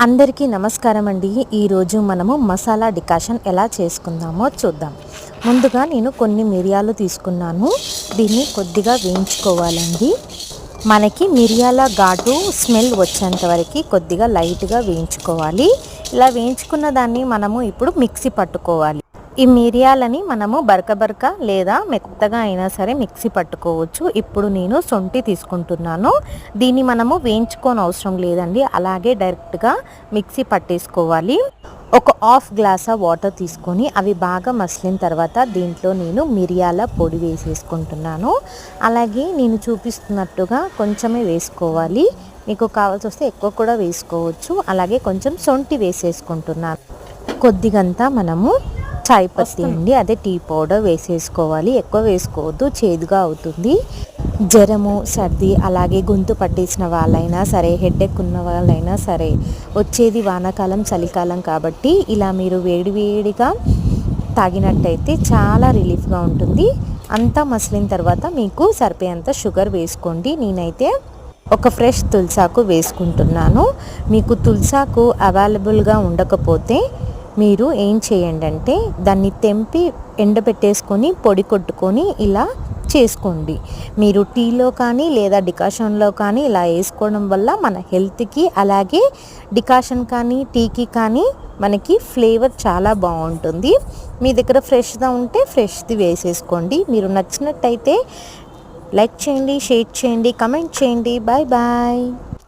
అందరికీ నమస్కారం అండి. ఈరోజు మనము మసాలా డికాషన్ ఎలా చేసుకుందామో చూద్దాం. ముందుగా నేను కొన్ని మిరియాలు తీసుకున్నాను. దీన్ని కొద్దిగా వేయించుకోవాలండి. మనకి మిరియాల ఘాటు స్మెల్ వచ్చేంత వరకు కొద్దిగా లైట్గా వేయించుకోవాలి. ఇలా వేయించుకున్న దాన్ని మనము ఇప్పుడు మిక్సీ పట్టుకోవాలి. ఈ మిరియాలని మనము బరక లేదా మెత్తగా అయినా సరే మిక్సీ పట్టుకోవచ్చు. ఇప్పుడు నేను శొంఠి తీసుకుంటున్నాను. దీన్ని మనము వేయించుకోని అవసరం లేదండి, అలాగే డైరెక్ట్గా మిక్సీ పట్టేసుకోవాలి. ఒక హాఫ్ గ్లాస్ వాటర్ తీసుకొని అవి బాగా మసిలిన తర్వాత దీంట్లో నేను మిరియాల పొడి వేసేసుకుంటున్నాను. అలాగే నేను చూపిస్తున్నట్టుగా కొంచెమే వేసుకోవాలి. మీకు కావాల్సి వస్తే ఎక్కువ కూడా వేసుకోవచ్చు. అలాగే కొంచెం శొంఠి వేసేసుకుంటున్నాను. కొద్దిగంతా మనము చాయ్ పత్తి అండి, అదే టీ పౌడర్ వేసేసుకోవాలి. ఎక్కువ వేసుకోవద్దు, చేదుగా అవుతుంది. జ్వరము, సర్ది, అలాగే గొంతు పట్టేసిన వాళ్ళైనా సరే, హెడేక్ ఉన్న వాళ్ళైనా సరే, వచ్చేది వానాకాలం చలికాలం కాబట్టి ఇలా మీరు వేడివేడిగా తాగినట్టయితే చాలా రిలీఫ్గా ఉంటుంది. అంతా మసిలిన తర్వాత మీకు సరిపోయేంత షుగర్ వేసుకోండి. నేనైతే ఒక ఫ్రెష్ తులసాకు వేసుకుంటున్నాను. మీకు తులసాకు అవైలబుల్గా ఉండకపోతే మీరు ఏం చేయండి అంటే దాన్ని తెంపి ఎండబెట్టేసుకొని పొడి కొట్టుకొని ఇలా చేసుకోండి. మీరు టీలో కానీ లేదా డికాషన్లో కానీ ఇలా వేసుకోవడం వల్ల మన హెల్త్కి, అలాగే డికాషన్ కానీ టీకి కానీ మనకి ఫ్లేవర్ చాలా బాగుంటుంది. మీ దగ్గర ఫ్రెష్గా ఉంటే ఫ్రెష్ది వేసేసుకోండి. మీరు నచ్చినట్టయితే లైక్ చేయండి, షేర్ చేయండి, కమెంట్ చేయండి. Bye bye.